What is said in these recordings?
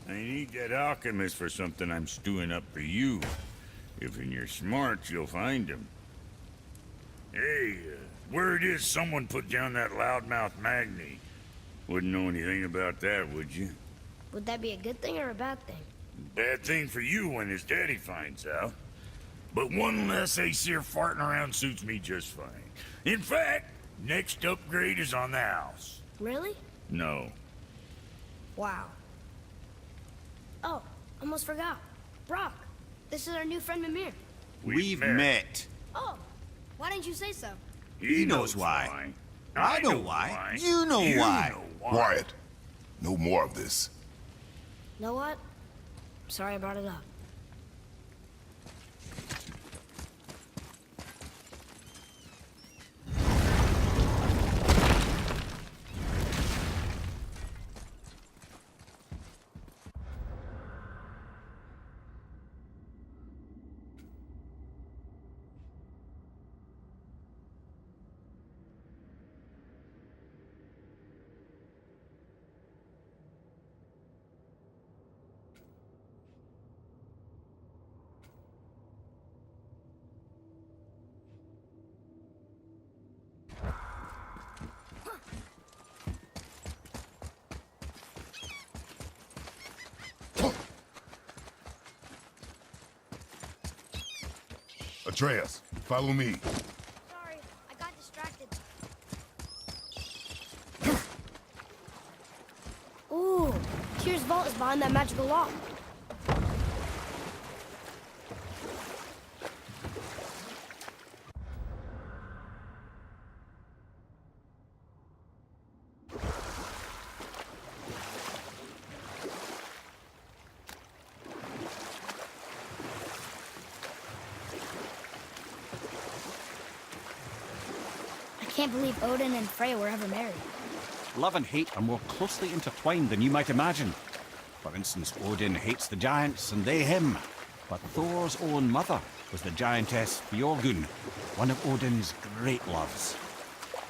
I need that alchemist for something I'm stewing up for you. If in your smarts, you'll find him. Hey, word is someone put down that loudmouth Magni. Wouldn't know anything about that, would you? Would that be a good thing or a bad thing? Bad thing for you when his daddy finds out. But one less Aesir farting around suits me just fine. In fact, next upgrade is on the house. Really? No. Wow. Oh, almost forgot. Brock, this is our new friend Mimir. We've met. Oh, why didn't you say so? He knows why. I know why. You know why. Quiet. No more of this. Know what? Sorry I brought it up. Atreus, follow me. Sorry, I got distracted. Ooh, Tyr's vault is behind that magical lock. I can't believe Odin and Freya were ever married. Love and hate are more closely intertwined than you might imagine. For instance, Odin hates the giants and they him. But Thor's own mother was the giantess Fjorgun, one of Odin's great loves.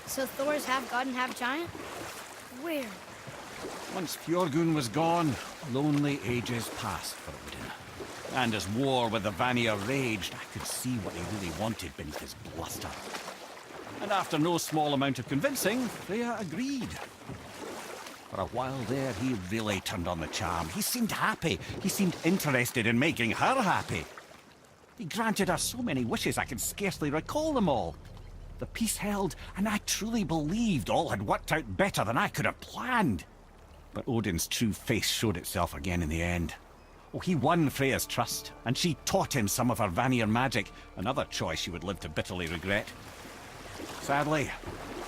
So Thor's half god and half giant? Weird. Once Fjorgun was gone, lonely ages passed for Odin. And as war with the Vanir raged, I could see what he really wanted beneath his bluster. And after no small amount of convincing, Freya agreed. For a while there, he really turned on the charm. He seemed happy. He seemed interested in making her happy. He granted her so many wishes I can scarcely recall them all. The peace held, and I truly believed all had worked out better than I could have planned. But Odin's true face showed itself again in the end. Oh, he won Freya's trust, and she taught him some of her Vanir magic, another choice he would live to bitterly regret. Sadly,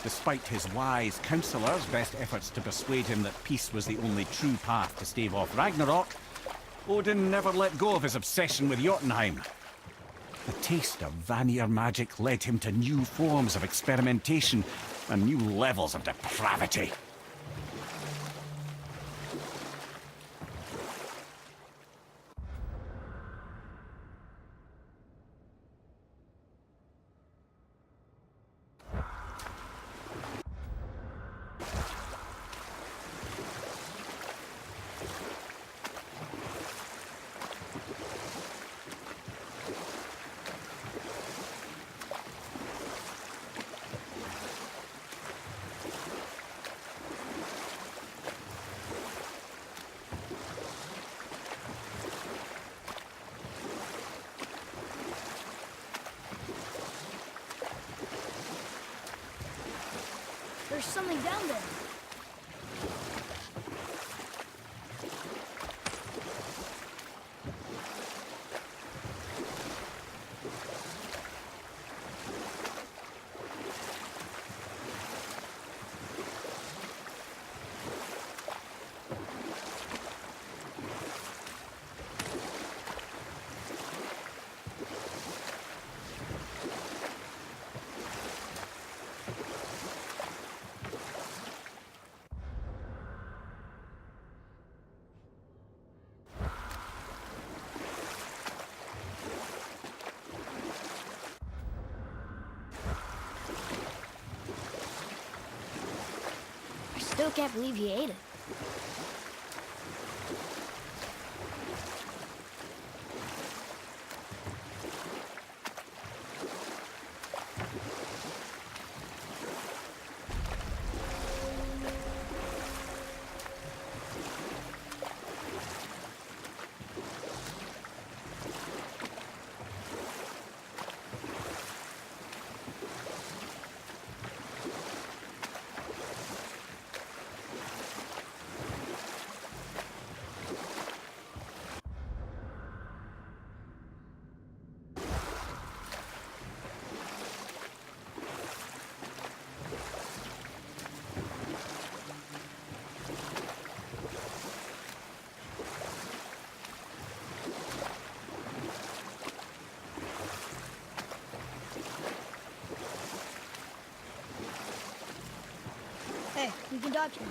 despite his wise counselors' best efforts to persuade him that peace was the only true path to stave off Ragnarok, Odin never let go of his obsession with Jotunheim. The taste of Vanir magic led him to new forms of experimentation and new levels of depravity. There's something down there. I still can't believe he ate it. We can dodge him.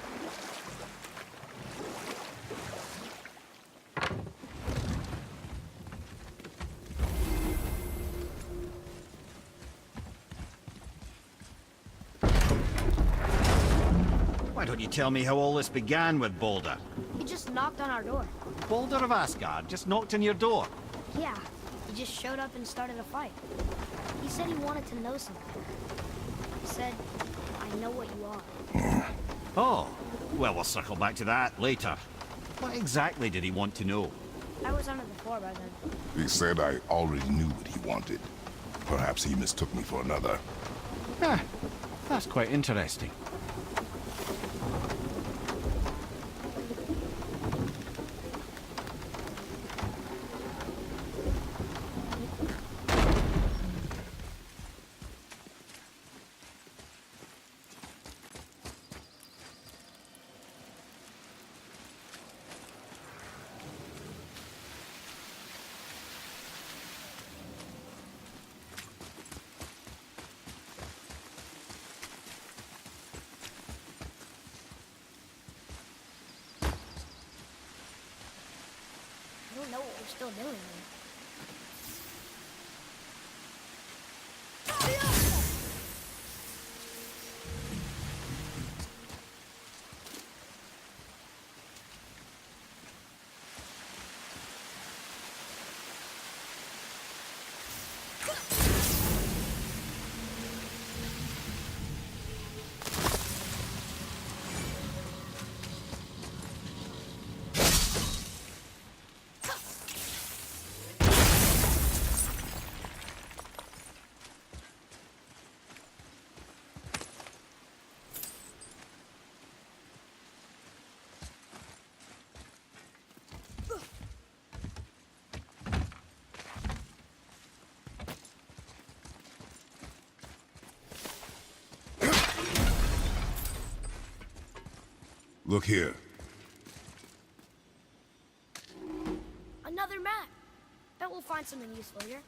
Why don't you tell me how all this began with Balder? He just knocked on our door. Balder of Asgard just knocked on your door. Yeah, he just showed up and started a fight. He said he wanted to know something. He said, I know what you are. Oh, well, we'll circle back to that later. What exactly did he want to know? I was under the floor by then. He said I already knew what he wanted. Perhaps he mistook me for another. Ah, that's quite interesting. I don't know what we're still doing here. Look here. Another map. Bet we'll find something useful here.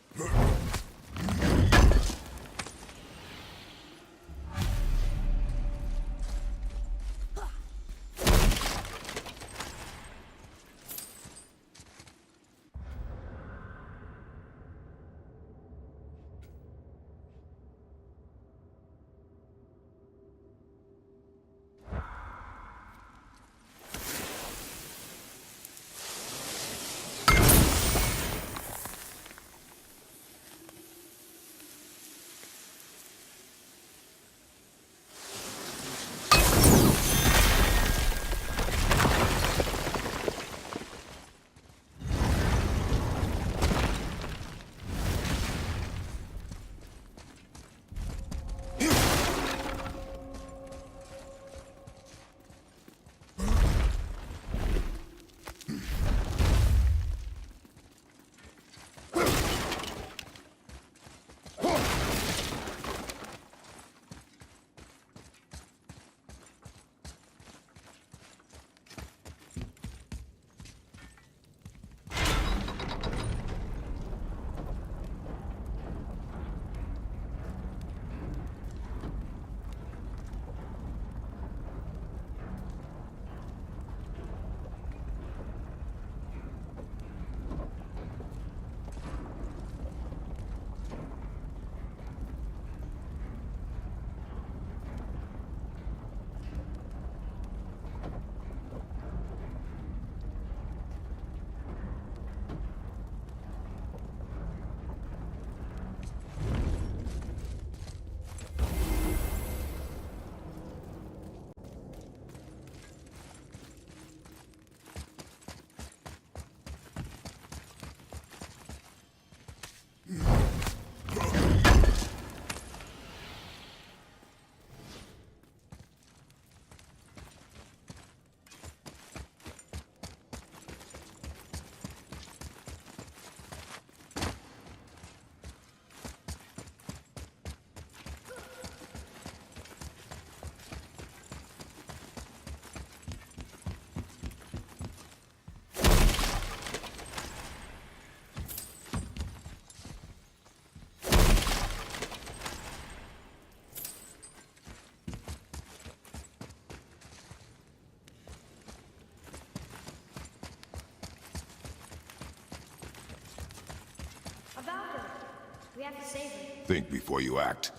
have to save her. Think before you act.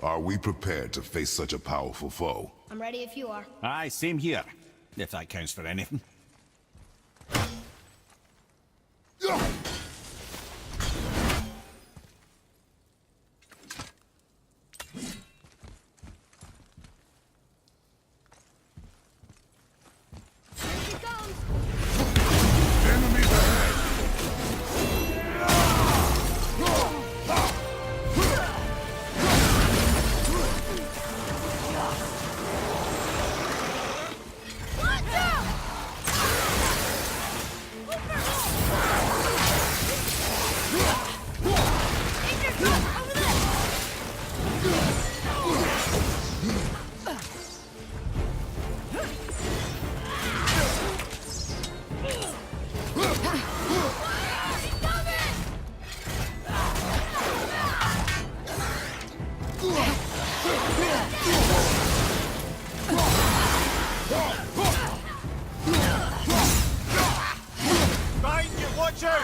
Are we prepared to face such a powerful foe? I'm ready if you are. Aye, same here. If that counts for anything. Here she comes! Enemies ahead! Watch out! Danger truck over there! Behind you, watch out!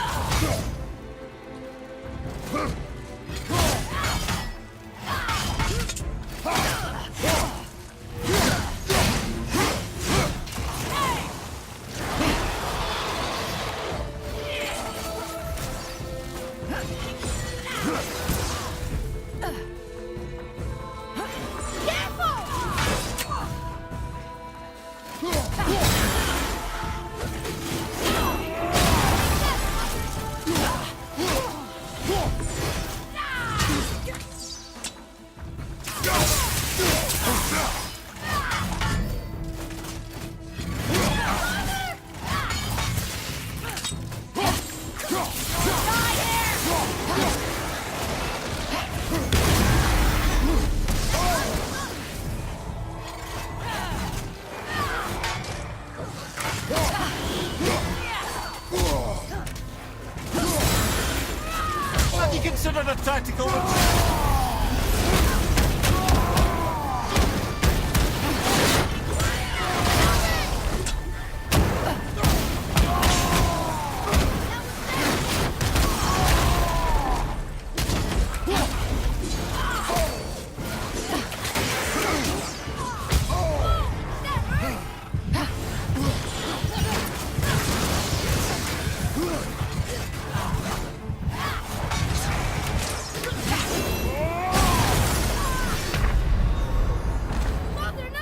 Have you considered a tactical retreat? Mother, no!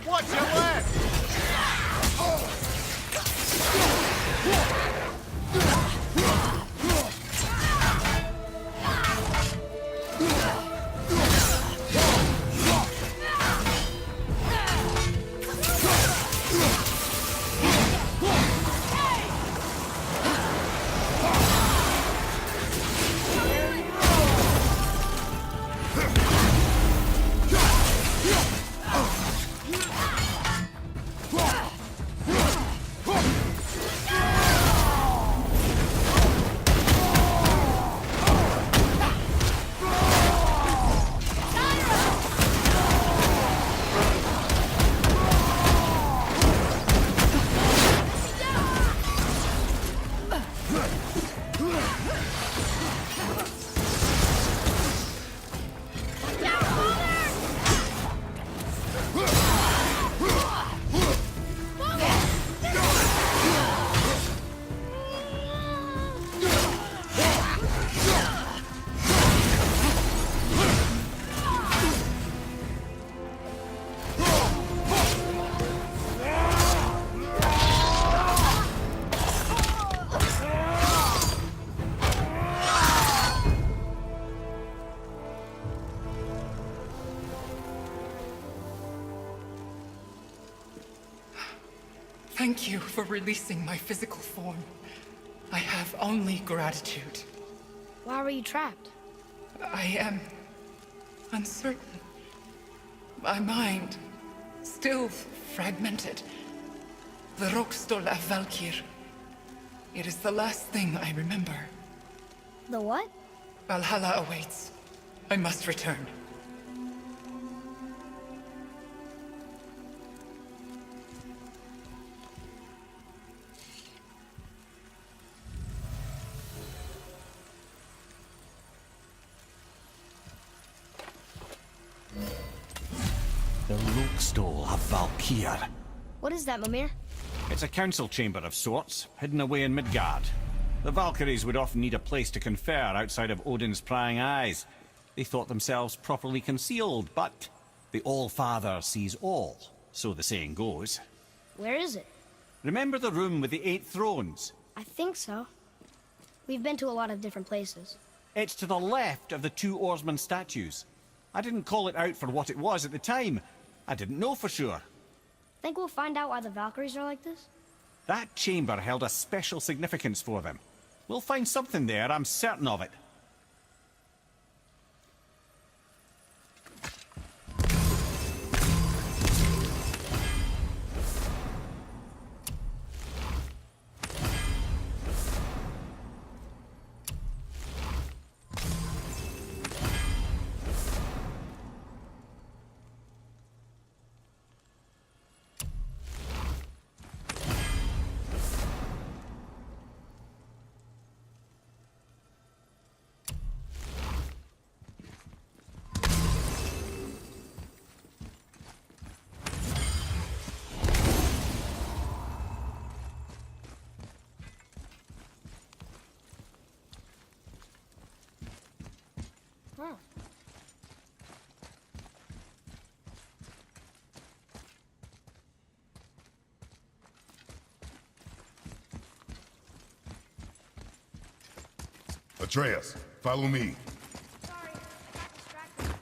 Watch your left! Thank you for releasing my physical form. I have only gratitude. Why were you trapped? I am uncertain. My mind, still fragmented. The Rokstol of Valkyr. It is the last thing I remember. The what? Valhalla awaits. I must return. The Lokstol of Valkyr. What is that, Mimir? It's a council chamber of sorts, hidden away in Midgard. The Valkyries would often need a place to confer outside of Odin's prying eyes. They thought themselves properly concealed, but the All-Father sees all, so the saying goes. Where is it? Remember the room with the 8 thrones? I think so. We've been to a lot of different places. It's to the left of the 2 oarsman statues. I didn't call it out for what it was at the time. I didn't know for sure. Think we'll find out why the Valkyries are like this? That chamber held a special significance for them. We'll find something there, I'm certain of it. Huh. Atreus, follow me. Sorry, I got distracted.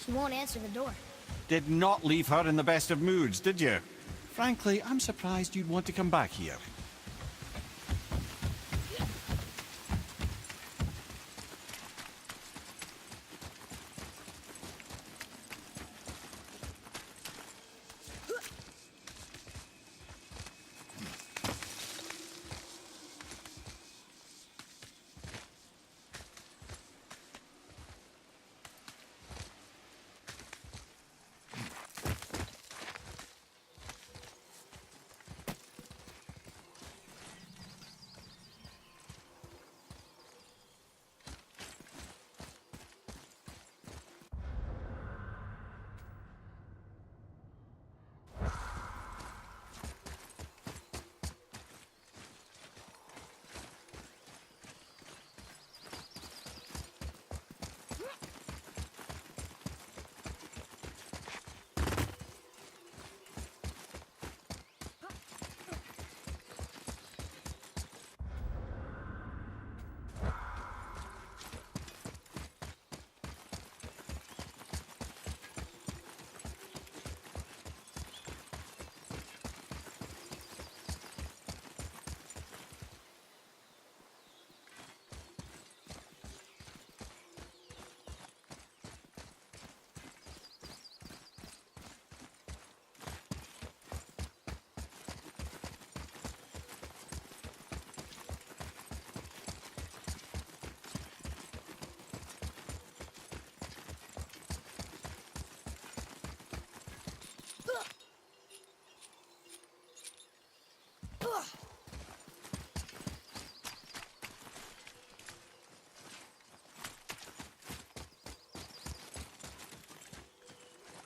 He won't answer the door. Did not leave her in the best of moods, did you? Frankly, I'm surprised you'd want to come back here.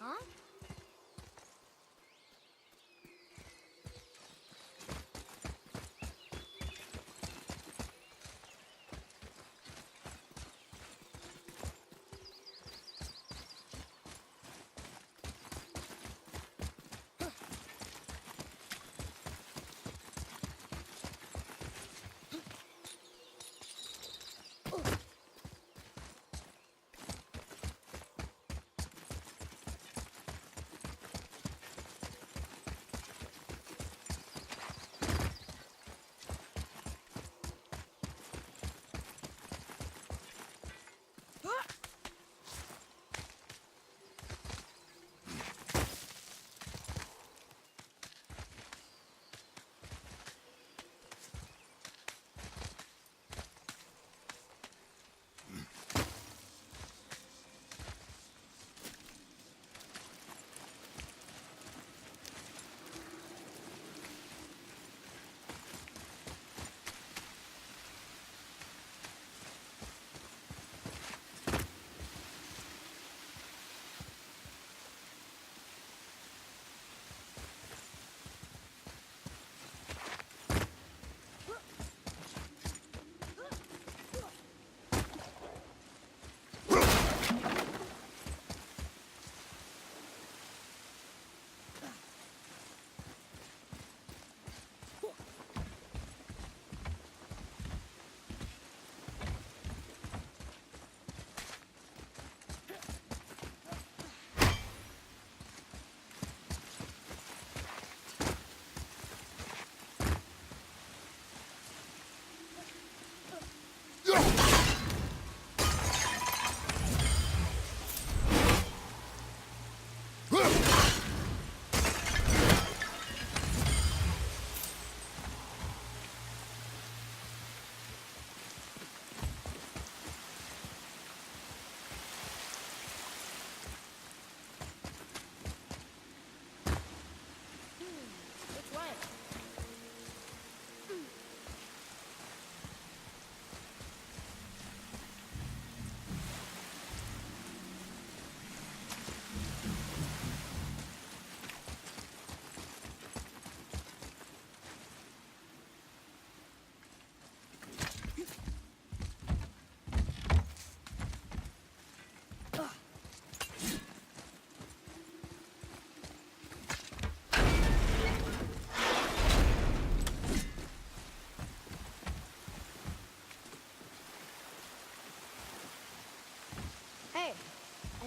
Huh?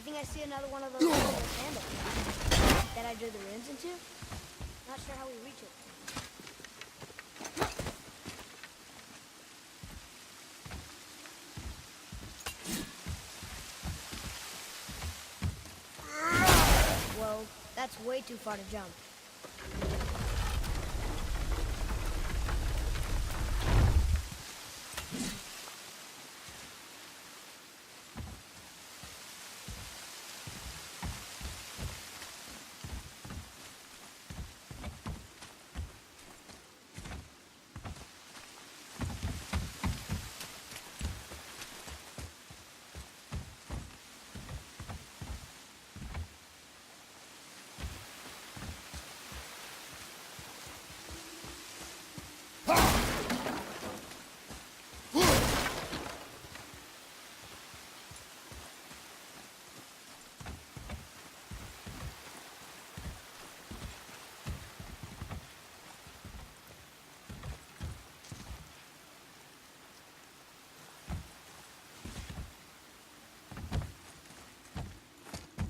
think I see another one of those little sandals that I drew the runes into. Not sure how we reach it. Whoa, that's way too far to jump.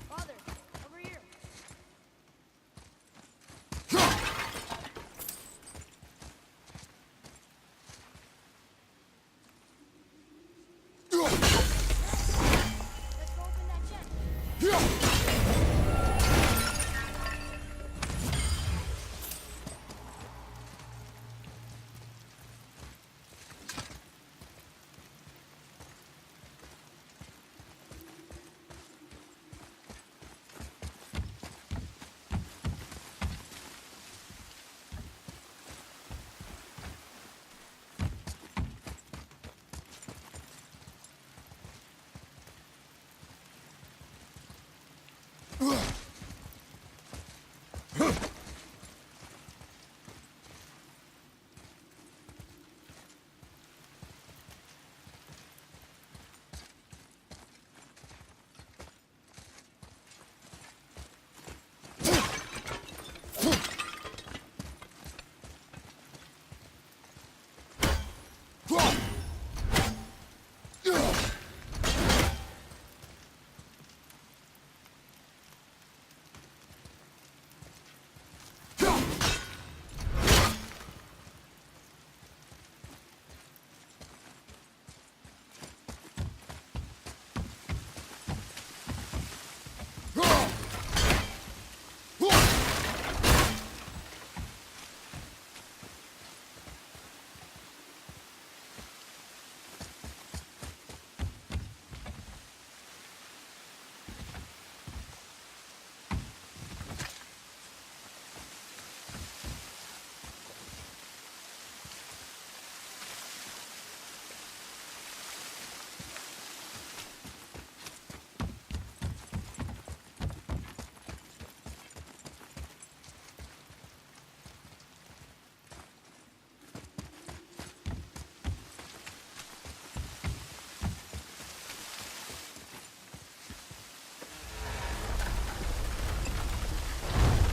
Father, over here. Let's go open that chest.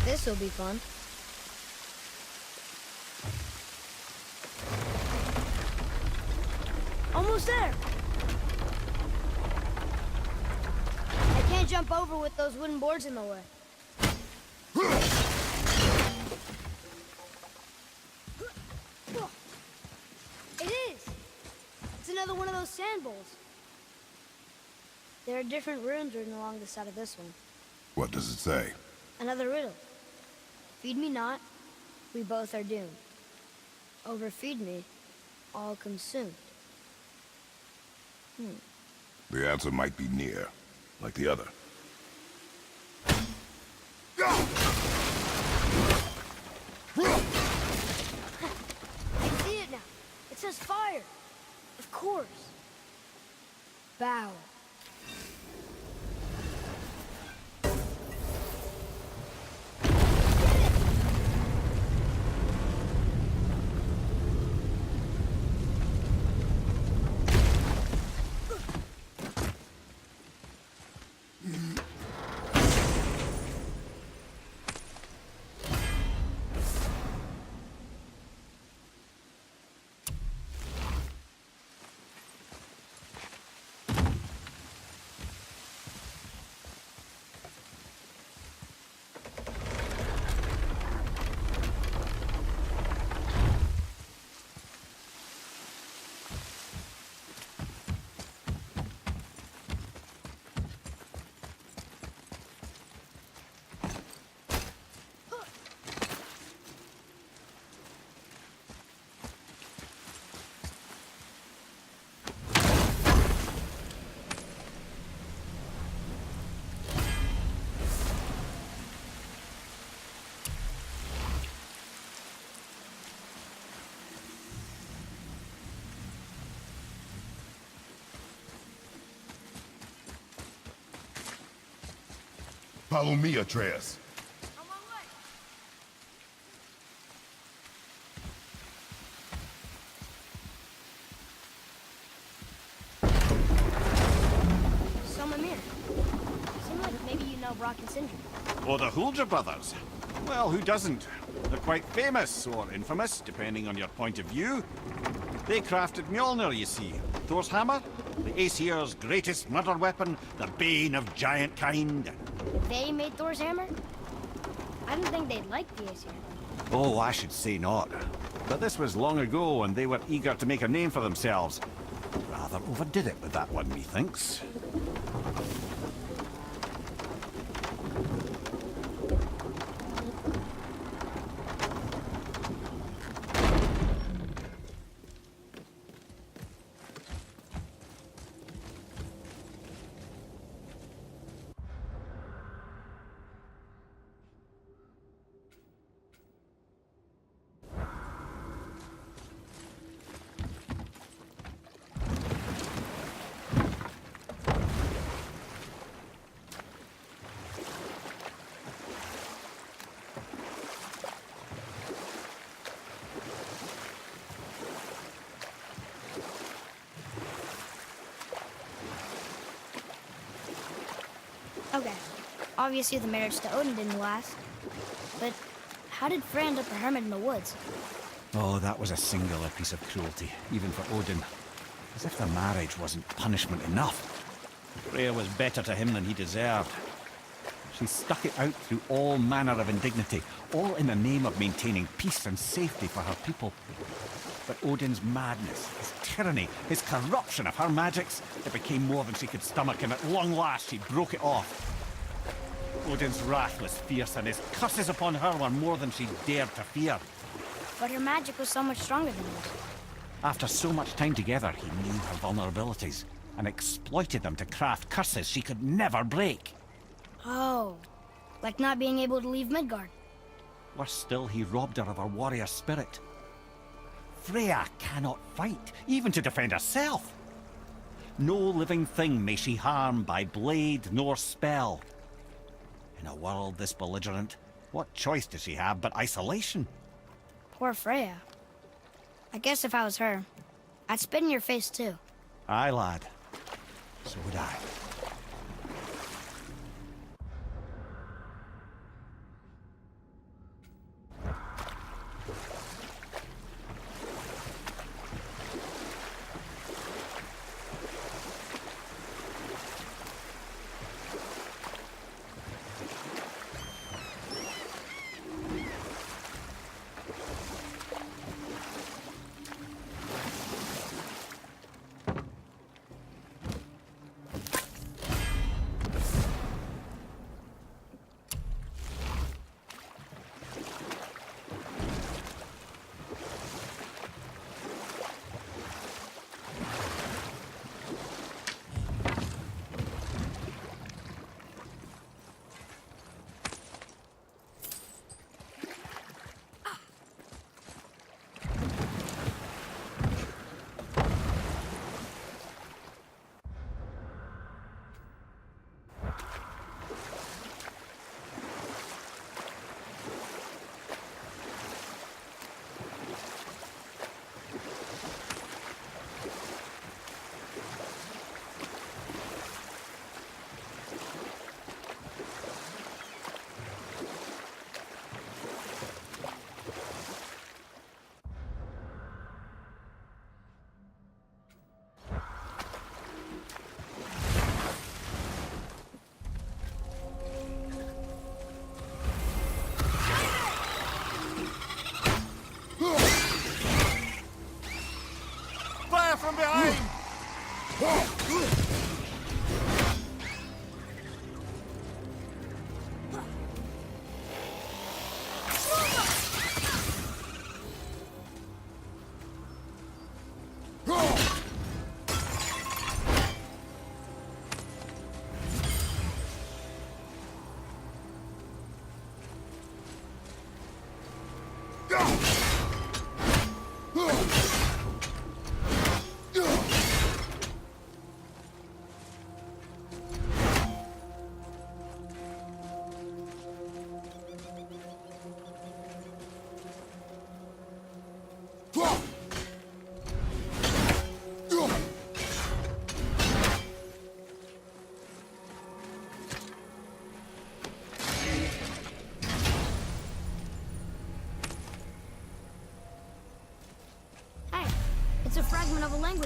This'll be fun. Almost there. I can't jump over with those wooden boards in the way. It is. It's another one of those sand bowls. There are different runes written along the side of this one. What does it say? Another riddle. Feed me not, we both are doomed. Overfeed me, all consumed. The answer might be near, like the other. I see it now. It says fire. Of course. Bow. Follow me, Atreus. So, Mimir, seems like maybe you know Brock and Sindri. Or the Huldra brothers. Well, who doesn't? They're quite famous, or infamous, depending on your point of view. They crafted Mjolnir, you see. Thor's hammer, the Aesir's greatest murder weapon, the bane of giant kind. They made Thor's hammer? I didn't think they'd like the Aesir. Oh, I should say not. But this was long ago, and they were eager to make a name for themselves. Rather overdid it with that one, methinks. Okay, obviously the marriage to Odin didn't last. But how did Frey end up a hermit in the woods? Oh, that was a singular piece of cruelty, even for Odin. As if the marriage wasn't punishment enough. Freya was better to him than he deserved. She stuck it out through all manner of indignity, all in the name of maintaining peace and safety for her people. But Odin's madness, his tyranny, his corruption of her magics, it became more than she could stomach, and at long last she broke it off. Odin's wrath was fierce, and his curses upon her were more than she dared to fear. But her magic was so much stronger than his. After so much time together, he knew her vulnerabilities, and exploited them to craft curses she could never break. Oh, like not being able to leave Midgard. Worse still, he robbed her of her warrior spirit. Freya cannot fight, even to defend herself. No living thing may she harm by blade nor spell. In a world this belligerent, what choice does she have but isolation? Poor Freya. I guess if I was her, I'd spit in your face too. Aye, lad. So would I. From behind!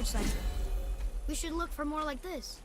motorcycle. We should look for more like this.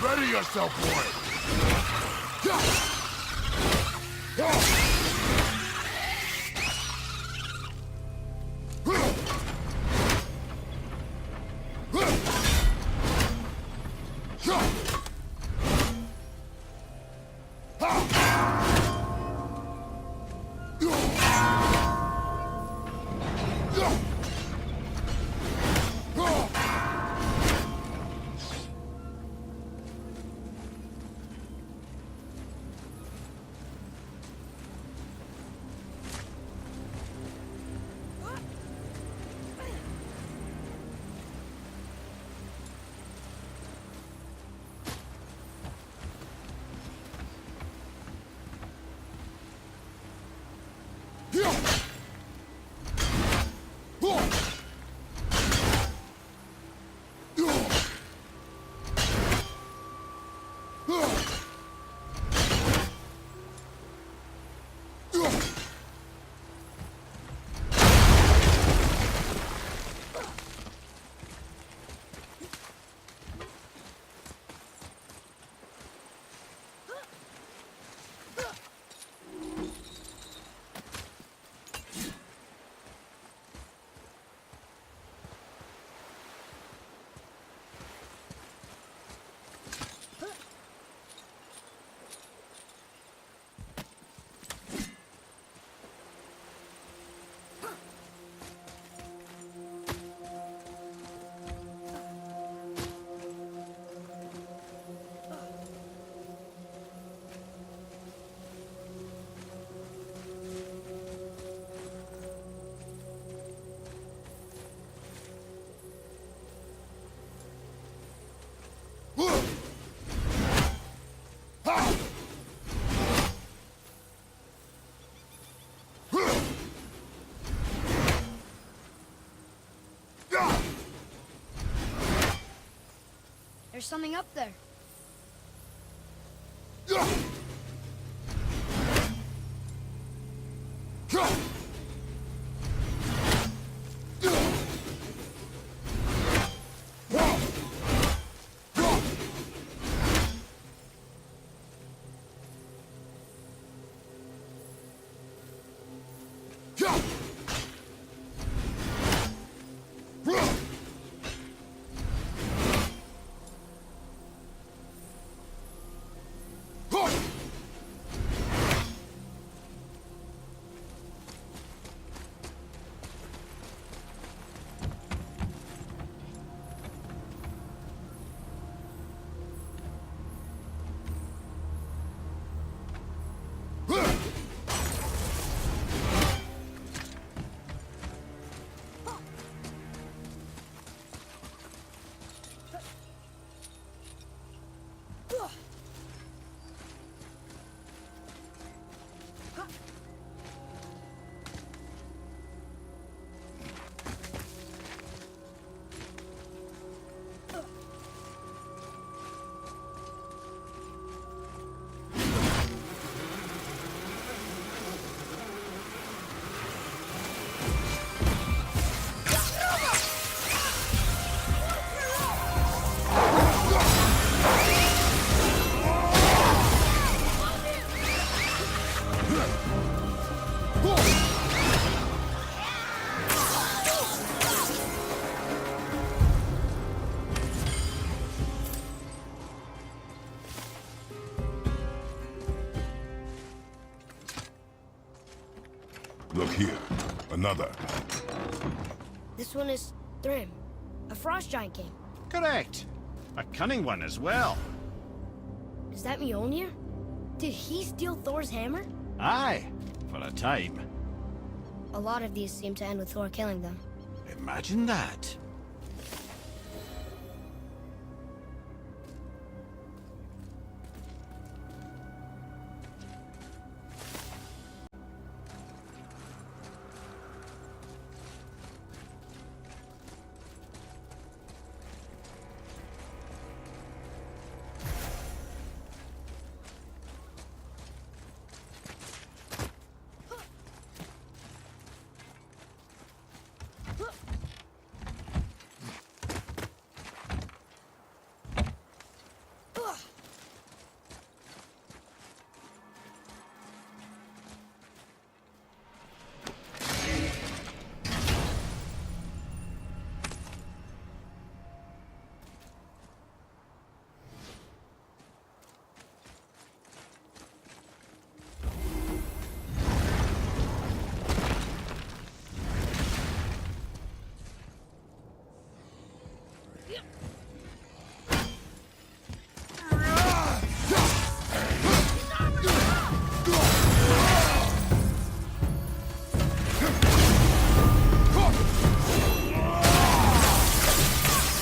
Ready yourself, boy! There's something up there. Huh! Another. This one is Thrym, a frost giant king. Correct. A cunning one as well. Is that Mjolnir? Did he steal Thor's hammer? Aye, for a time. A lot of these seem to end with Thor killing them. Imagine that.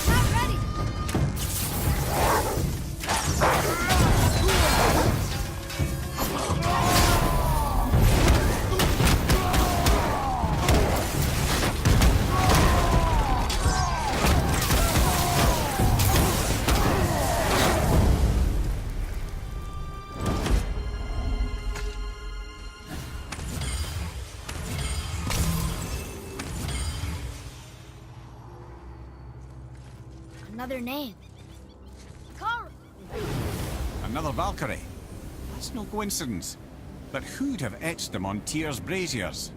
Not ready! Another name. Kara! Another Valkyrie. That's no coincidence. But who'd have etched them on Tyr's braziers?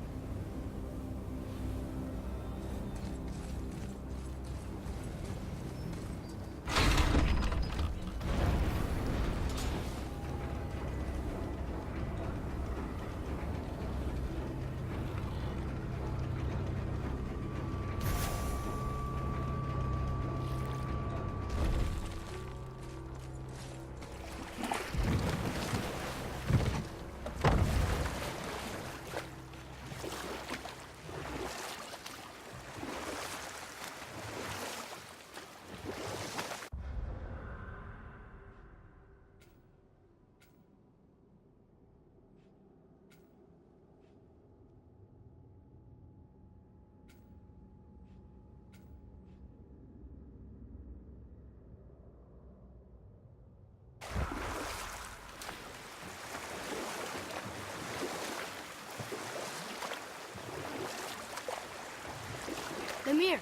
Mimir,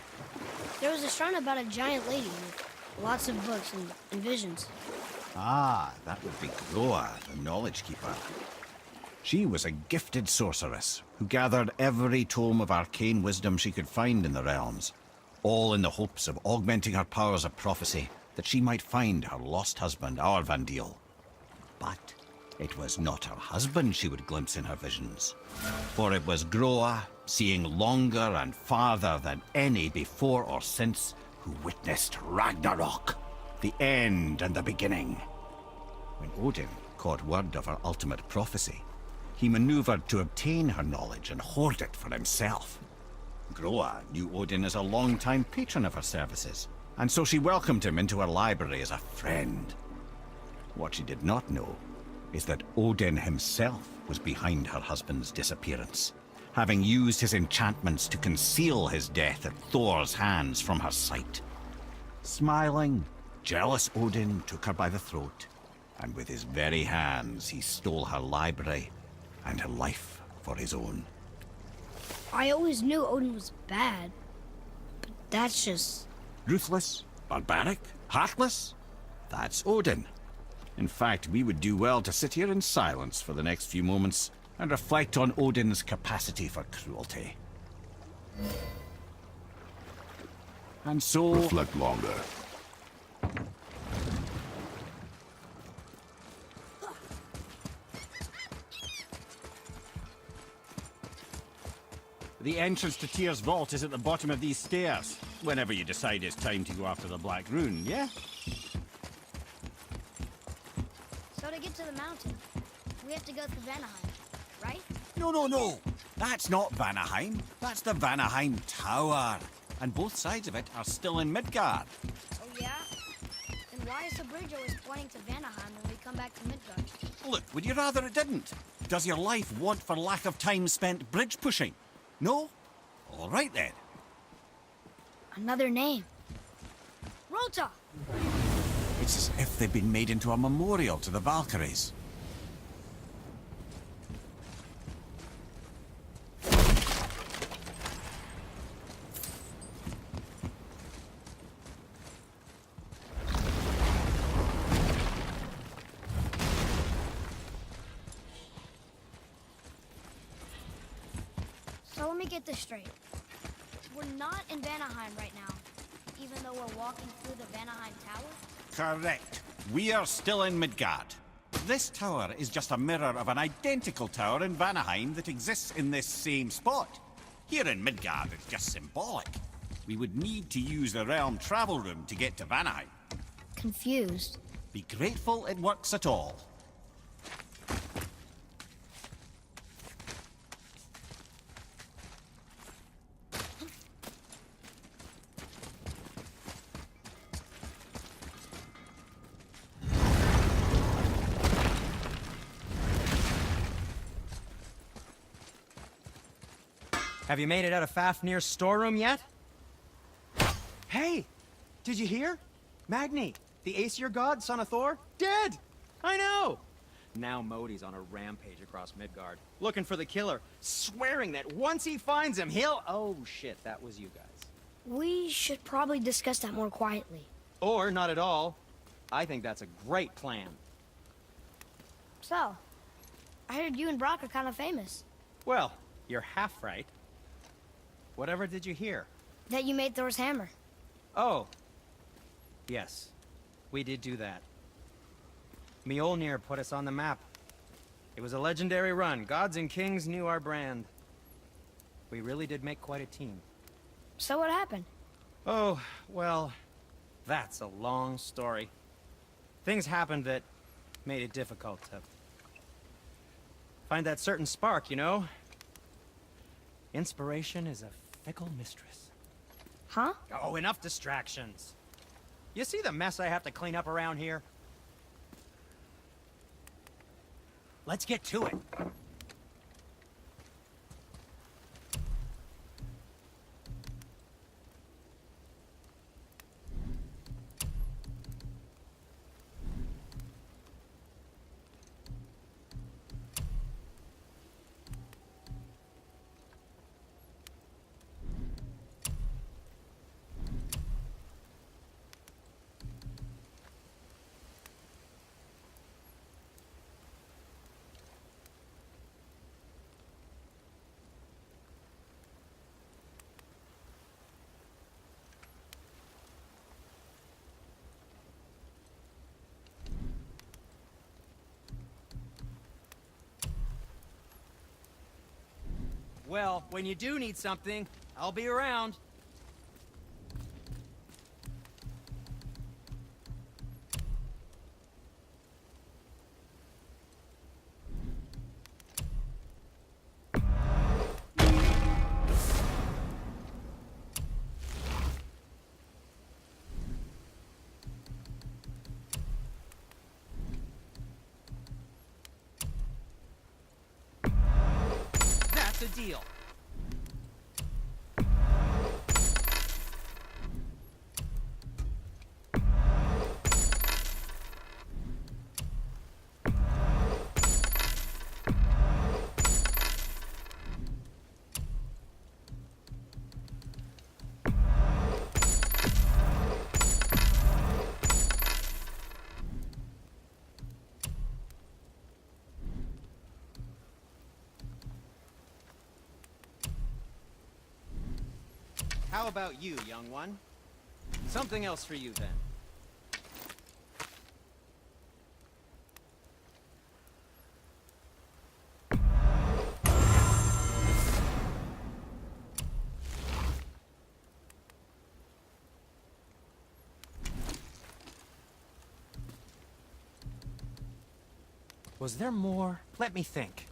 there was a shrine about a giant lady with lots of books and visions. Ah, that would be Groa, the Knowledge Keeper. She was a gifted sorceress who gathered every tome of arcane wisdom she could find in the realms, all in the hopes of augmenting her powers of prophecy that she might find her lost husband, Aurvandil. But it was not her husband she would glimpse in her visions, for it was Groa, seeing longer and farther than any before or since, who witnessed Ragnarok, the end and the beginning. When Odin caught word of her ultimate prophecy, he maneuvered to obtain her knowledge and hoard it for himself. Groa knew Odin as a long-time patron of her services, and so she welcomed him into her library as a friend. What she did not know is that Odin himself was behind her husband's disappearance, having used his enchantments to conceal his death at Thor's hands from her sight. Smiling, jealous Odin took her by the throat, and with his very hands he stole her library and her life for his own. I always knew Odin was bad, but that's just... Ruthless, barbaric, heartless? That's Odin. In fact, we would do well to sit here in silence for the next few moments and reflect on Odin's capacity for cruelty. And so... Reflect longer. The entrance to Tyr's vault is at the bottom of these stairs. Whenever you decide it's time to go after the Black Rune, yeah? So to get to the mountain, we have to go through Vanaheim, right? No. That's not Vanaheim. That's the Vanaheim Tower. And both sides of it are still in Midgard. Oh yeah? Then why is the bridge always pointing to Vanaheim when we come back to Midgard? Look, would you rather it didn't? Does your life want for lack of time spent bridge pushing? No? All right then. Another name. Rota! It's as if they've been made into a memorial to the Valkyries. So let me get this straight. We're not in Vanaheim right now, even though we're walking through the Vanaheim Tower? Correct. We are still in Midgard. This tower is just a mirror of an identical tower in Vanaheim that exists in this same spot. Here in Midgard, it's just symbolic. We would need to use the realm travel room to get to Vanaheim. Confused. Be grateful it works at all. Have you made it out of Fafnir's storeroom yet? Hey! Did you hear? Magni, the Aesir god, son of Thor, dead! I know! Now Modi's on a rampage across Midgard, looking for the killer, swearing that once he finds him, he'll... Oh shit, that was you guys. We should probably discuss that more quietly. Or not at all. I think that's a great plan. So, I heard you and Brock are kind of famous. Well, you're half right. Whatever did you hear? That you made Thor's hammer. Oh. Yes. We did do that. Mjolnir put us on the map. It was a legendary run. Gods and kings knew our brand. We really did make quite a team. So what happened? Oh, well, that's a long story. Things happened that made it difficult to find that certain spark, you know? Inspiration is a fickle mistress. Huh? Oh, enough distractions. You see the mess I have to clean up around here? Let's get to it. Well, when you do need something, I'll be around. That's a deal. How about you, young one? Something else for you, then. Was there more? Let me think.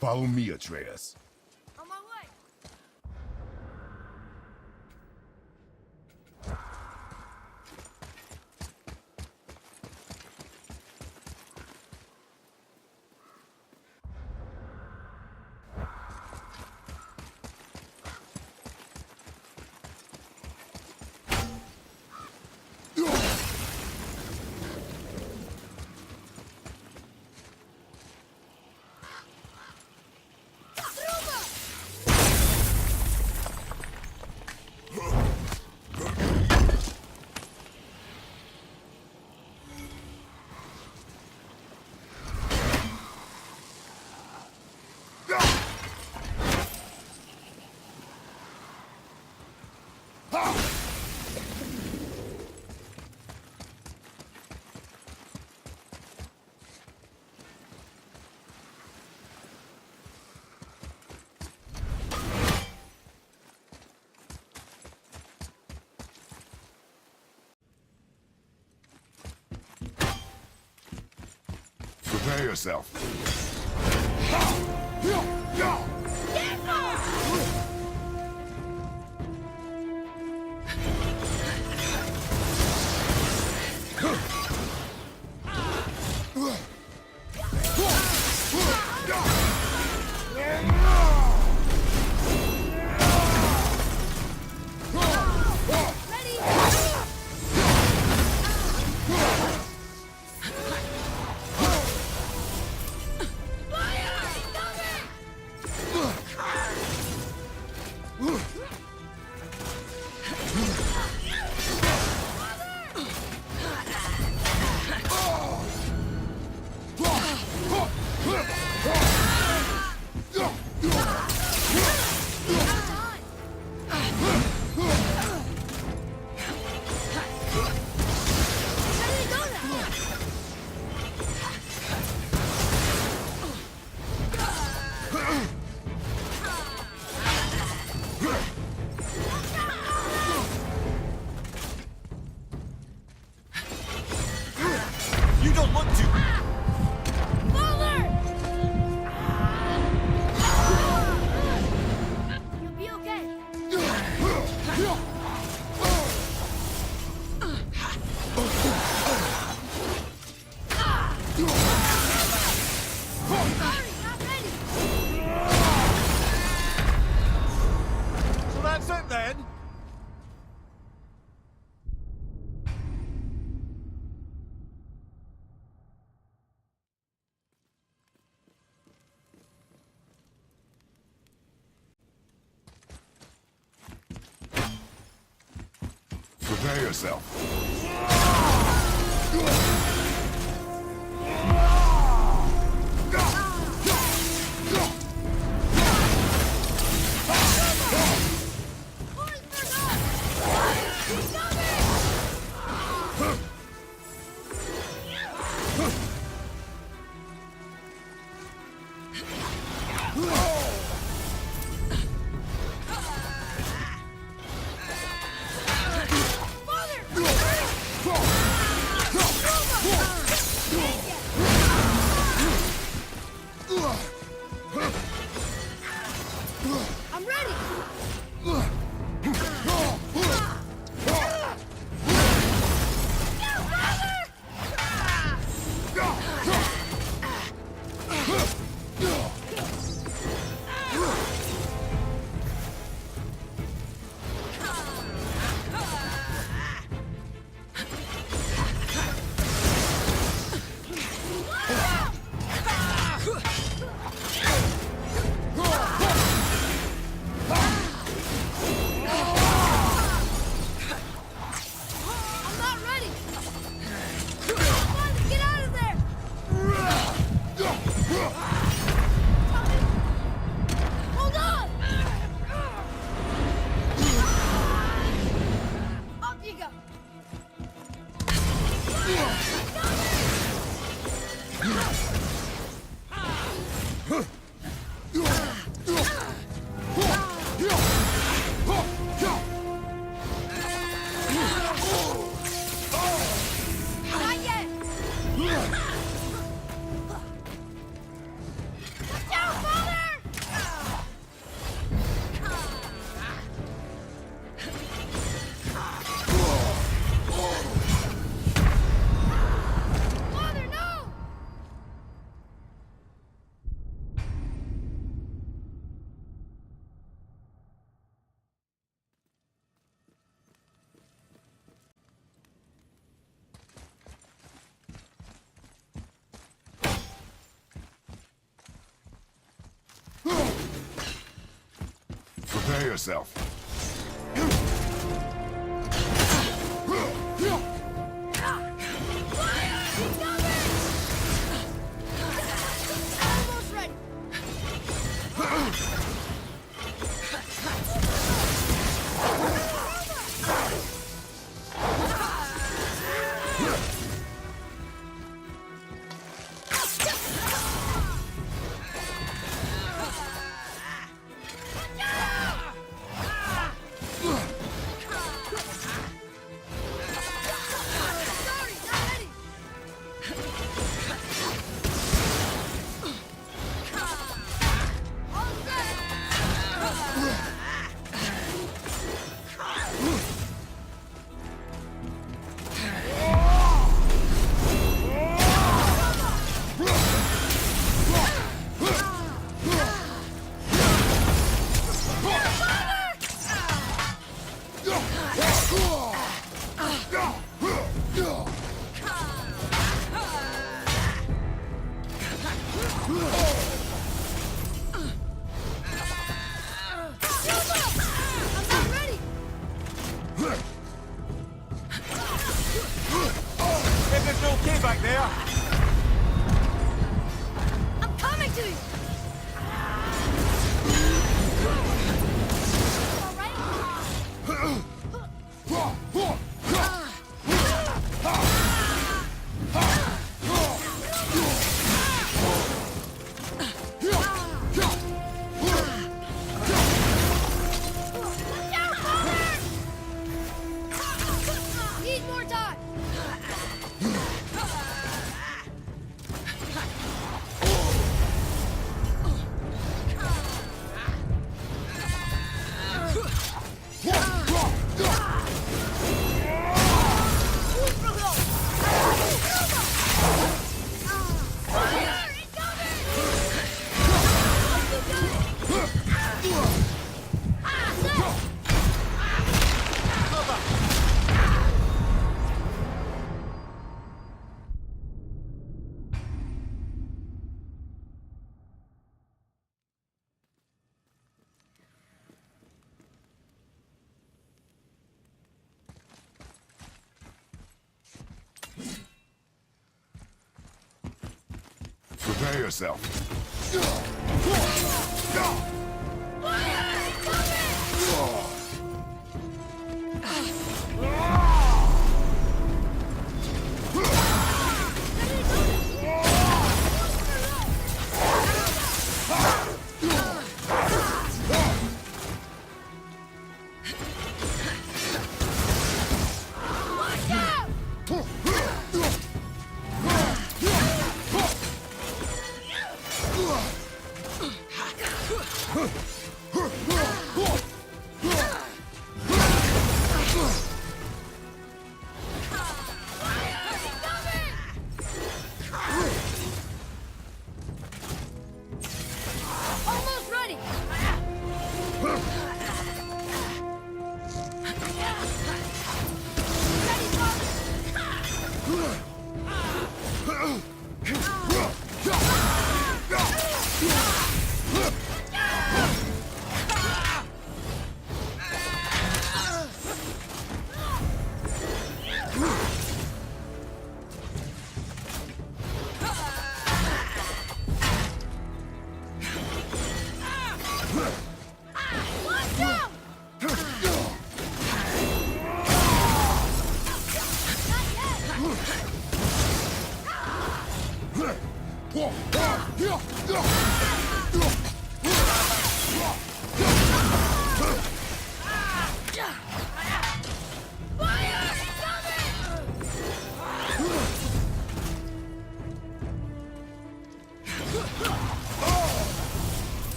Follow me, Atreus. On my way. Prepare yourself. You don't look too... You'll be okay. Not ready. So that's it then? Prepare yourself. I'm ready! I'm not ready! Father, get out of there! Hold on! Up you go! Not yet! Watch out, Father! Father, no! Prepare yourself. Almost ready! Prepare yourself. Almost ready! Watch out!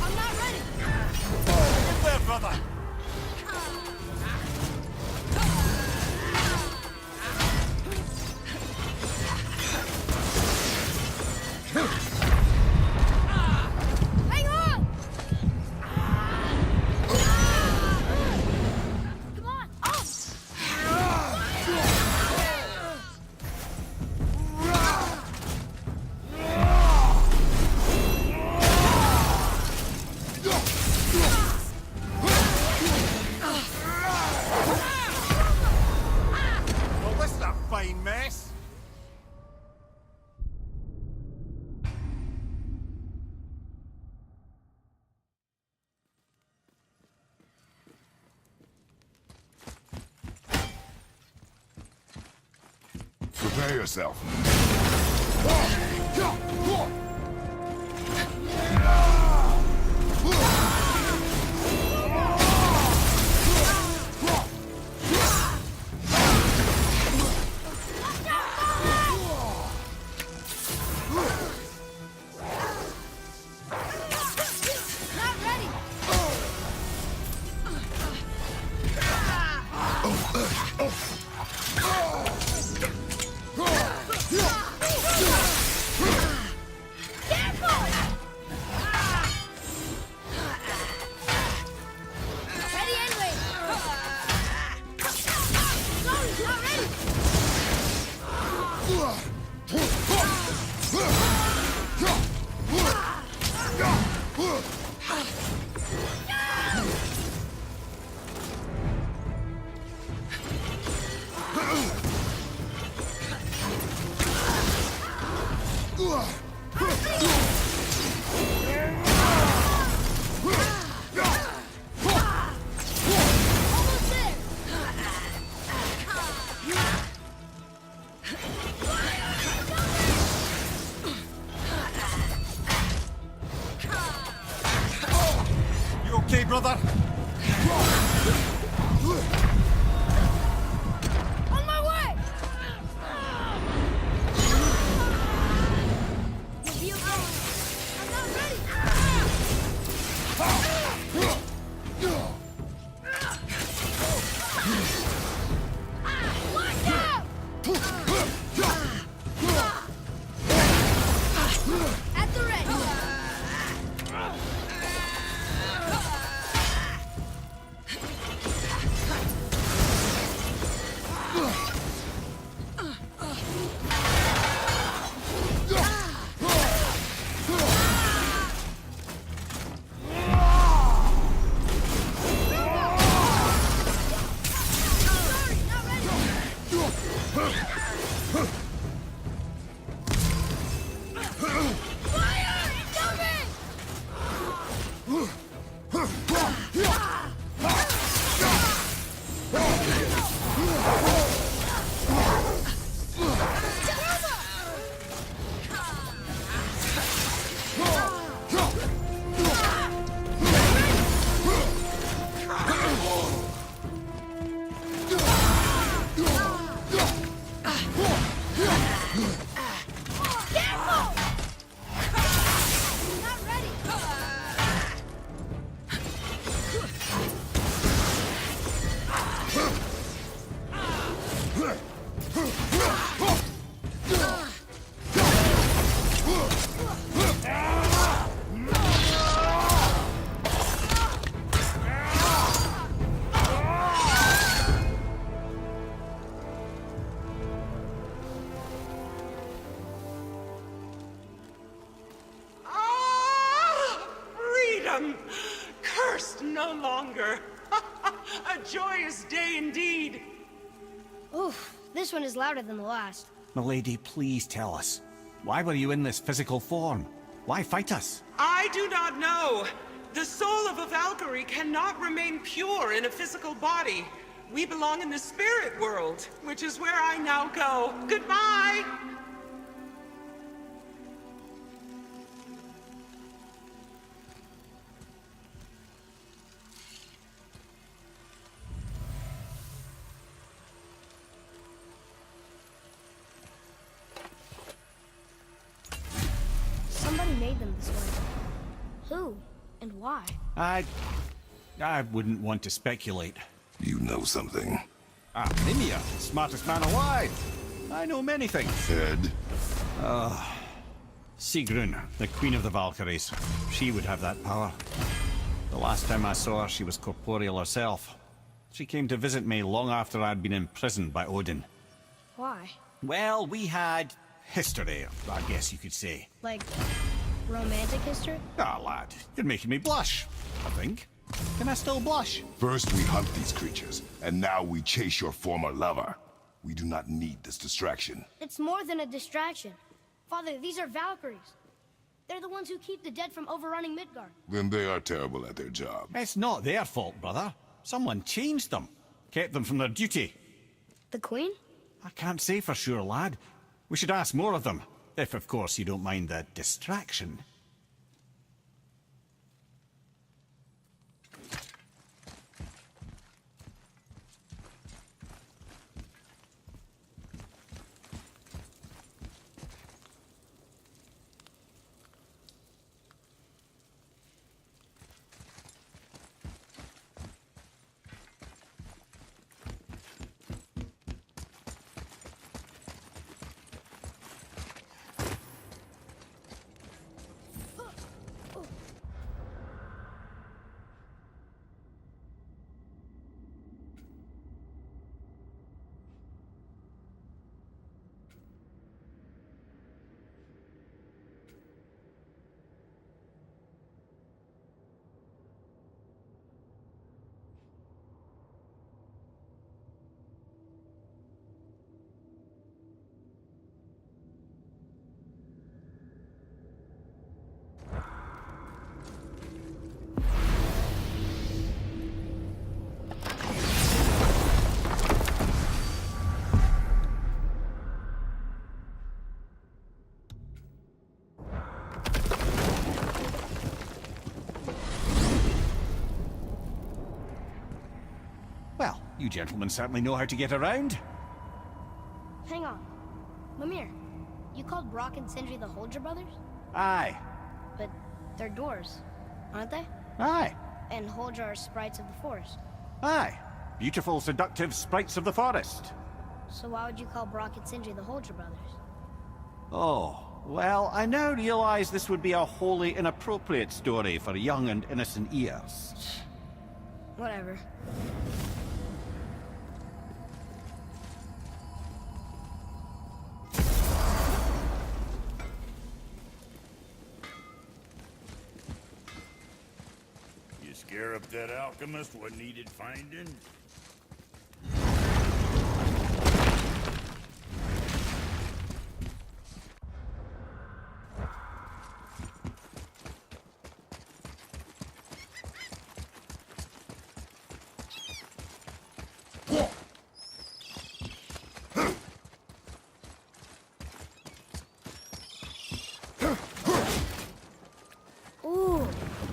I'm not ready! There, brother! Hang on! Come on! Up! Well, this is a fine mess. Prepare yourself. Not ready! Careful! Ready anyway! Sorry, not ready! Almost there! You okay, brother? On my way! You'll be okay. I'm not ready! Watch out! At the ready! Not ready. Ah! Freedom! Cursed no longer. A joyous day indeed. Oof, this one is louder than the last. Milady, please tell us. Why were you in this physical form? Why fight us? I do not know. The soul of a Valkyrie cannot remain pure in a physical body. We belong in the spirit world, which is where I now go. Goodbye! Somebody made them this way. Who? And why? I wouldn't want to speculate. You know something. Ah, Mimir, smartest man alive. I know many things. Ed, Sigrun, the Queen of the Valkyries. She would have that power. The last time I saw her, she was corporeal herself. She came to visit me long after I'd been imprisoned by Odin. Why? Well, we had history, I guess you could say. Like, romantic history? Ah, lad, you're making me blush, I think. Can I still blush? first we hunt these creatures, and now we chase your former lover. We do not need this distraction. It's more than a distraction. Father, these are Valkyries. They're the ones who keep the dead from overrunning Midgard. Then they are terrible at their job. It's not their fault, brother. Someone changed them. Kept them from their duty. The Queen? I can't say for sure, lad. We should ask more of them. If, of course, you don't mind the distraction. Well, you gentlemen certainly know how to get around. Hang on. Mimir, you called Brock and Sindri the Holger brothers? Aye. But they're dwarves, aren't they? Aye. And Holger are sprites of the forest. Aye. Beautiful, seductive sprites of the forest. So why would you call Brock and Sindri the Holger brothers? Oh, well, I now realize this would be a wholly inappropriate story for young and innocent ears. Whatever. You scare up that alchemist what needed finding?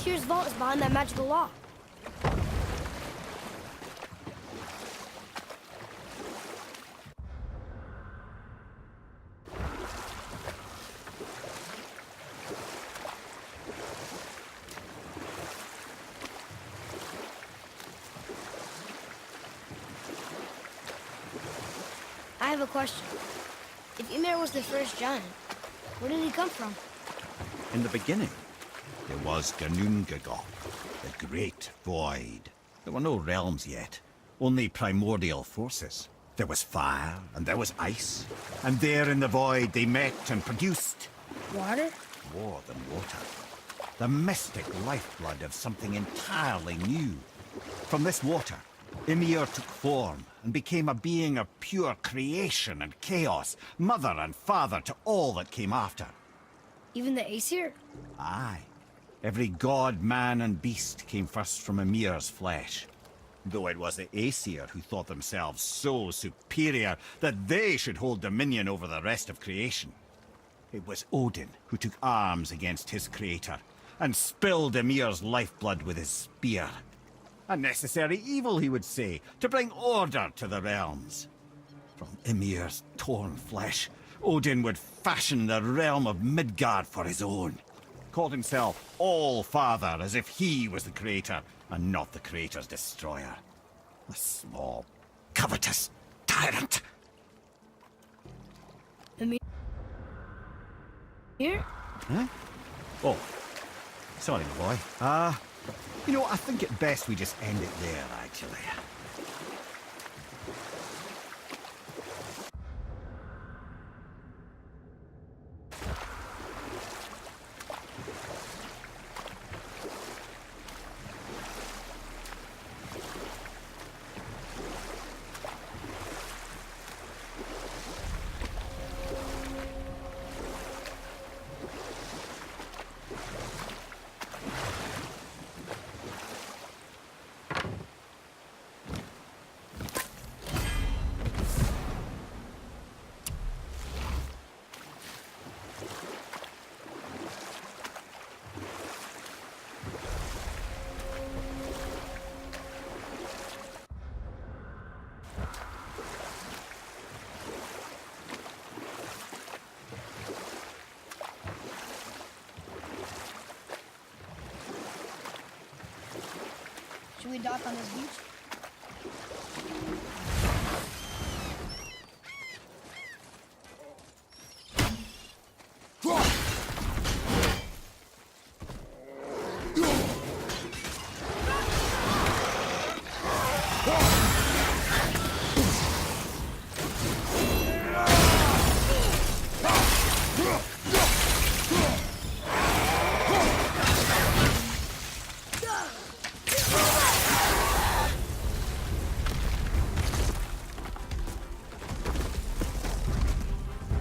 Aesir's vault is behind that magical lock. I have a question. If Ymir was the first giant, where did he come from? In the beginning, there was Ginnungagap, the Great Void. There were no realms yet, only primordial forces. There was fire, and there was ice. And there in the void they met and produced Water? more than water. The mystic lifeblood of something entirely new. From this water, Ymir took form and became a being of pure creation and chaos, mother and father to all that came after. Even the Aesir? Aye. Every god, man, and beast came first from Ymir's flesh. Though it was the Aesir who thought themselves so superior that they should hold dominion over the rest of creation. It was Odin who took arms against his creator and spilled Ymir's lifeblood with his spear. A necessary evil, he would say, to bring order to the realms. From Ymir's torn flesh, Odin would fashion the realm of Midgard for his own. Called himself All-Father, as if he was the creator, and not the creator's destroyer. A small, covetous tyrant. Ymir? Huh? Oh, sorry, boy. You know, I think it best we just end it there, actually. Should we dock on this beach?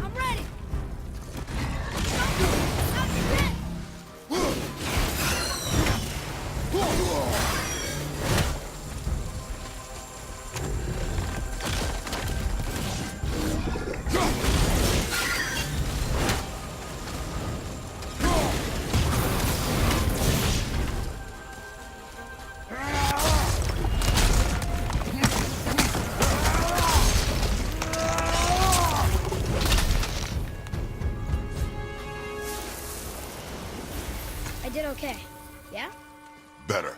I'm ready! I did okay. Yeah? Better.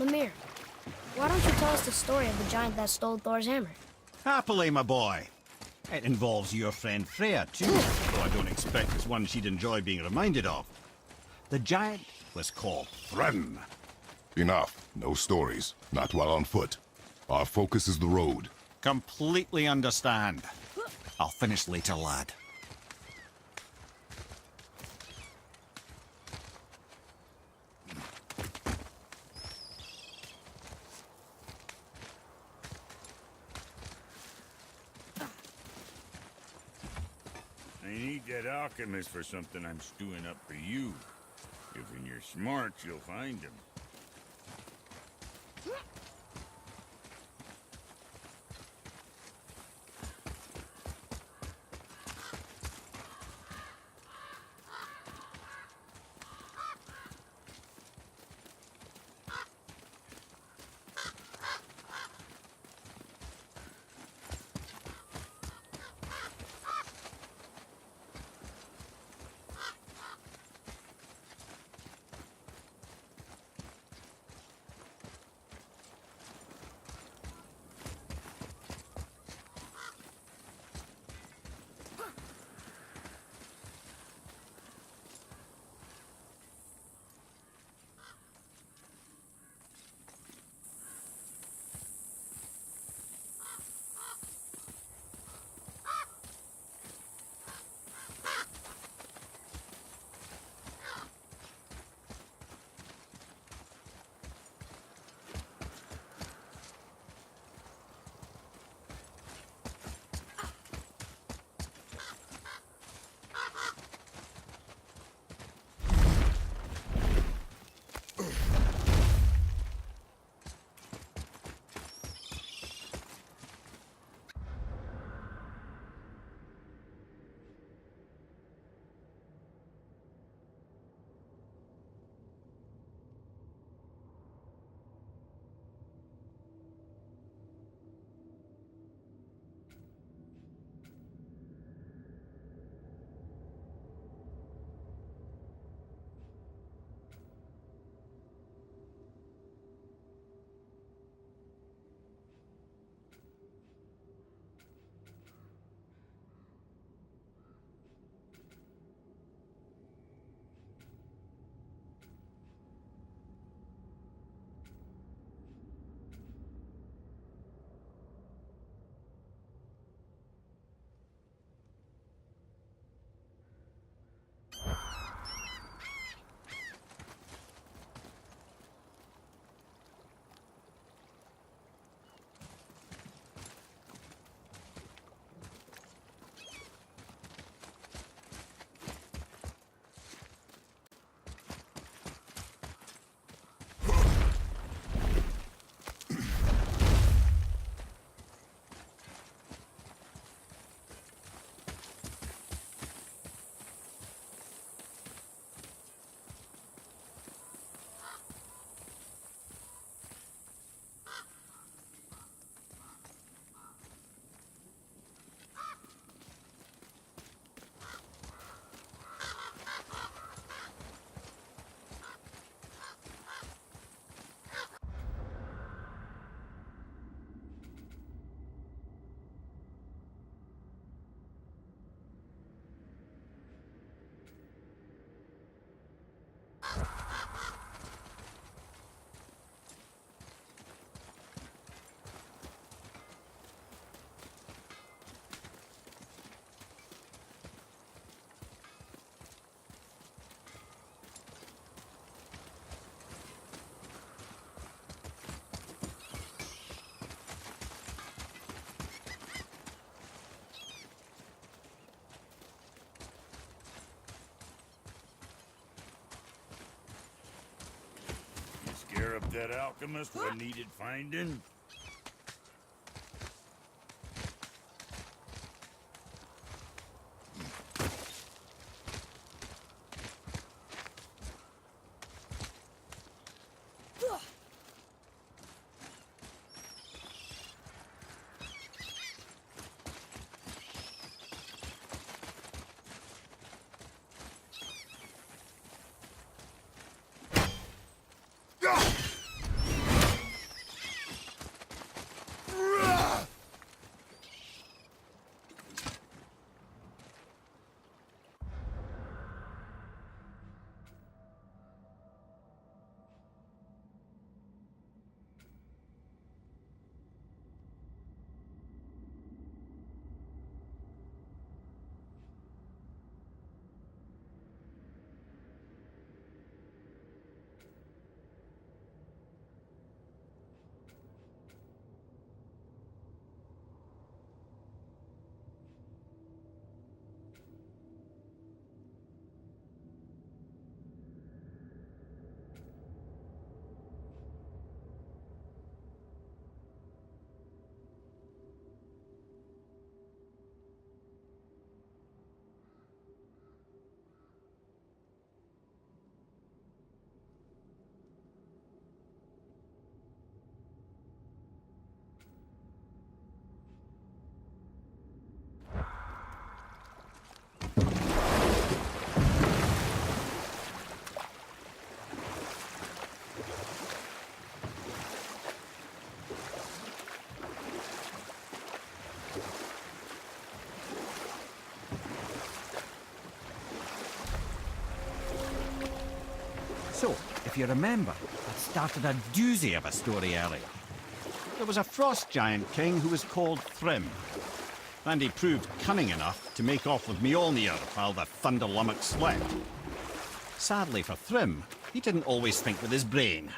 Mimir, why don't you tell us the story of the giant that stole Thor's hammer? Happily, my boy. It involves your friend Freya, too, though I don't expect it's one she'd enjoy being reminded of. The giant was called Thrym. Enough. No stories. Not while on foot. Our focus is the road. Completely understand. I'll finish later, lad. I need that alchemist for something I'm stewing up for you. If in your smarts, you'll find him. Scare up that alchemist what needed finding? So, if you remember, I started a doozy of a story earlier. There was a frost giant king who was called Thrym, and he proved cunning enough to make off with Mjolnir while the Thunder Lummox slept. Sadly for Thrym, he didn't always think with his brain.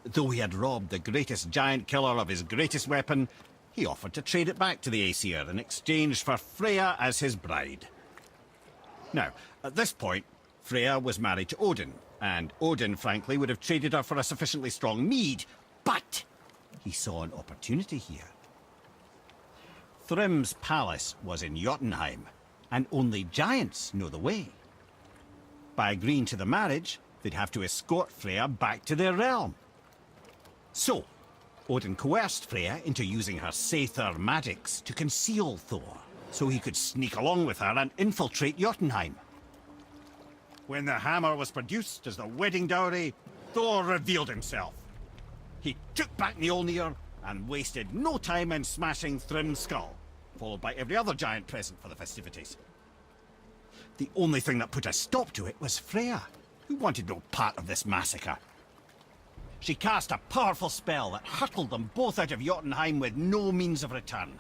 Though he had robbed the greatest giant killer of his greatest weapon, he offered to trade it back to the Aesir in exchange for Freya as his bride. Now, at this point, Freya was married to Odin, and Odin, frankly, would have traded her for a sufficiently strong mead, but he saw an opportunity here. Thrym's palace was in Jotunheim, and only giants know the way. By agreeing to the marriage, they'd have to escort Freya back to their realm. So, Odin coerced Freya into using her Seithar magics to conceal Thor, so he could sneak along with her and infiltrate Jotunheim. When the hammer was produced as the wedding dowry, Thor revealed himself. He took back Mjolnir and wasted no time in smashing Thrym's skull, followed by every other giant present for the festivities. The only thing that put a stop to it was Freya, who wanted no part of this massacre. She cast a powerful spell that hurtled them both out of Jotunheim with no means of return.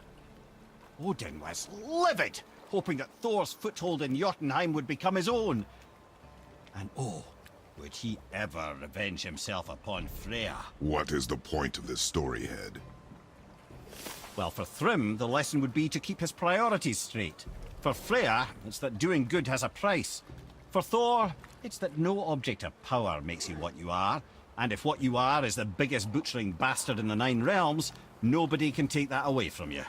Odin was livid, hoping that Thor's foothold in Jotunheim would become his own. And oh, would he ever revenge himself upon Freya? What is the point of this story, Head? Well, for Thrym, the lesson would be to keep his priorities straight. For Freya, it's that doing good has a price. For Thor, it's that no object of power makes you what you are. And if what you are is the biggest butchering bastard in the Nine Realms, nobody can take that away from you.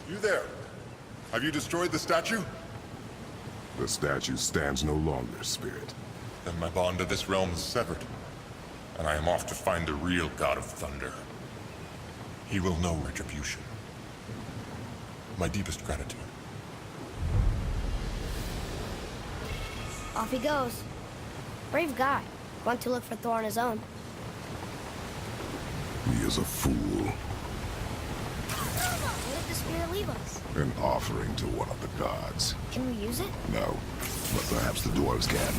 You there? Have you destroyed the statue? The statue stands no longer, Spirit. Then my bond to this realm is severed, and I am off to find the real God of Thunder. He will know retribution. My deepest gratitude. Off he goes. Brave guy. Went to look for Thor on his own. He is a fool. Where did the spirit leave us? An offering to one of the gods. Can we use it? No, but perhaps the dwarves can.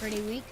pretty weak.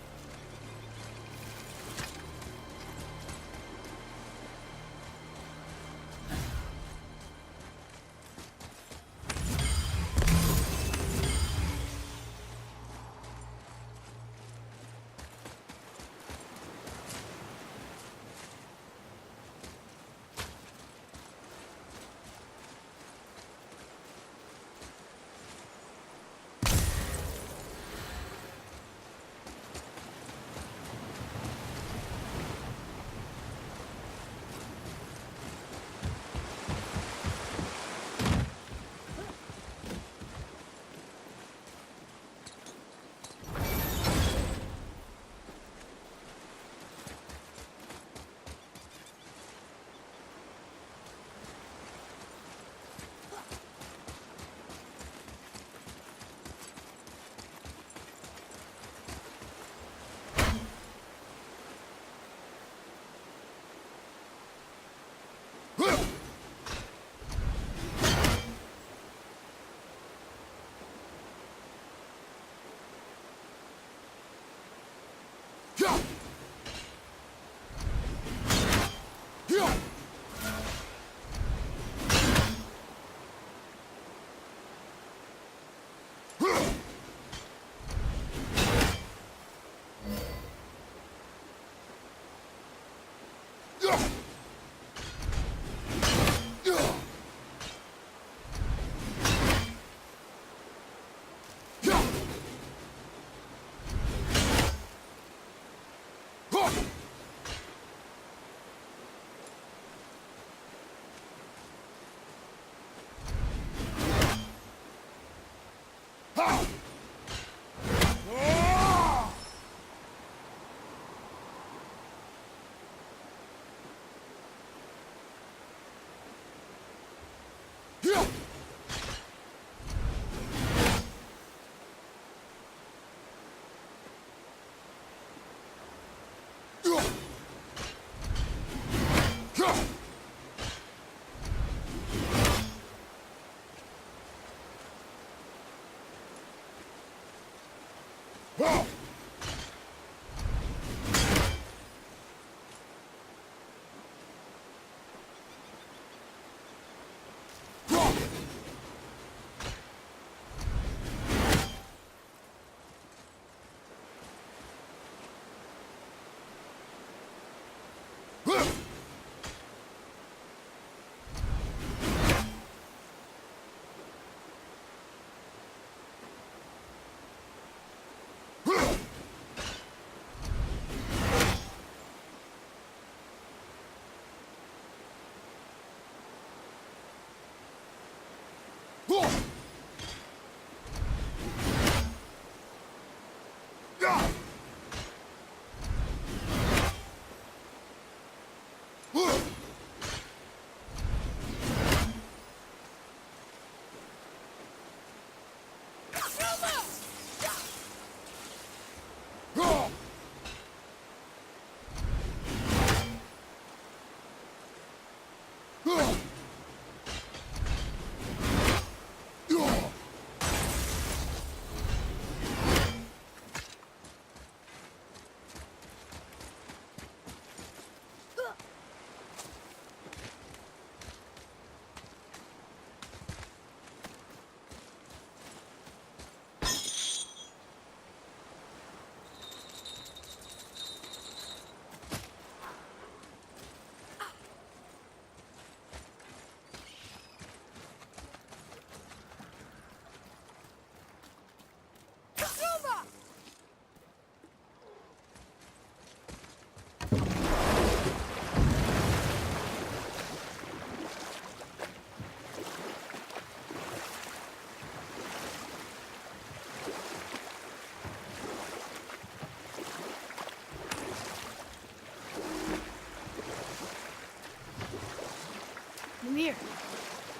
Mimir,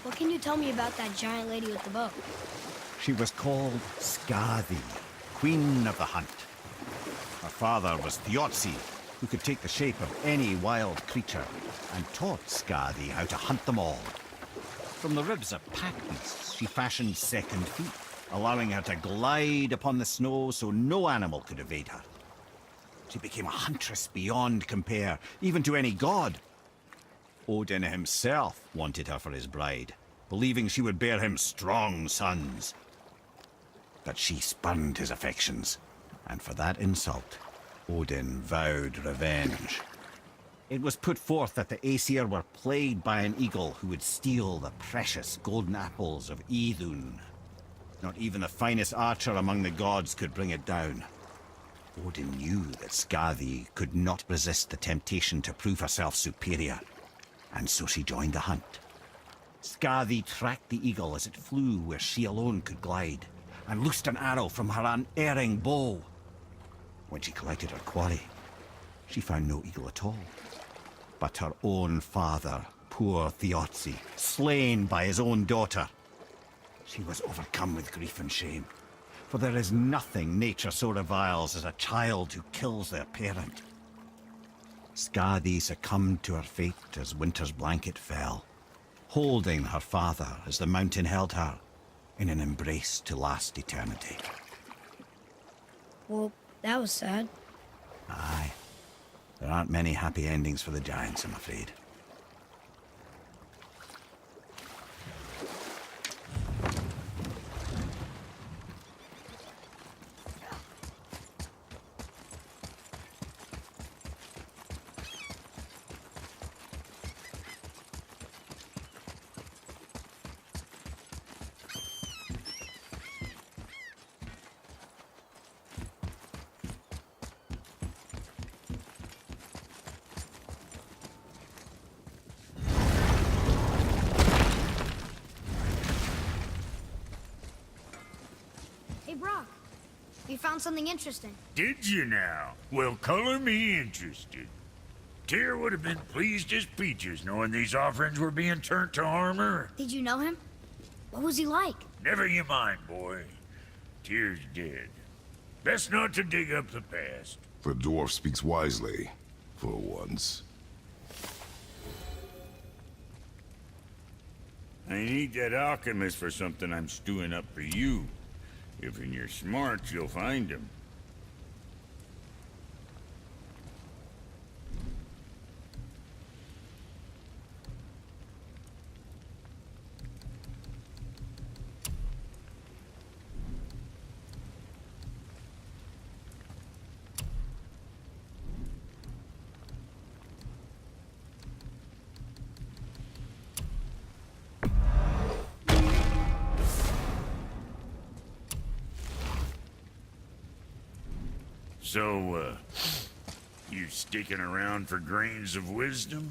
what can you tell me about that giant lady with the bow? She was called Skadi, Queen of the Hunt. Her father was Thiotzi, who could take the shape of any wild creature, and taught Skadi how to hunt them all. From the ribs of pack beasts, she fashioned second feet, allowing her to glide upon the snow so no animal could evade her. She became a huntress beyond compare, even to any god. Odin himself wanted her for his bride, believing she would bear him strong sons. But she spurned his affections, and for that insult, Odin vowed revenge. It was put forth that the Aesir were plagued by an eagle who would steal the precious golden apples of Idun. Not even the finest archer among the gods could bring it down. Odin knew that Skadi could not resist the temptation to prove herself superior, and so she joined the hunt. Skadi tracked the eagle as it flew where she alone could glide, and loosed an arrow from her unerring bow. When she collected her quarry, she found no eagle at all, but her own father, poor Thiotzi, slain by his own daughter. She was overcome with grief and shame, for there is nothing nature so reviles as a child who kills their parent. Skadi succumbed to her fate as winter's blanket fell, holding her father as the mountain held her in an embrace to last eternity. Well, that was sad. Aye. There aren't many happy endings for the giants, I'm afraid. Hey, Brock. You found something interesting. Did you now? Well, color me interested. Tyr would have been pleased as peaches knowing these offerings were being turned to armor. Did you know him? What was he like? Never you mind, boy. Tyr's dead. Best not to dig up the past. The dwarf speaks wisely, for once. I need that alchemist for something I'm stewing up for you. If in your smarts, you'll find him. So, you sticking around for grains of wisdom?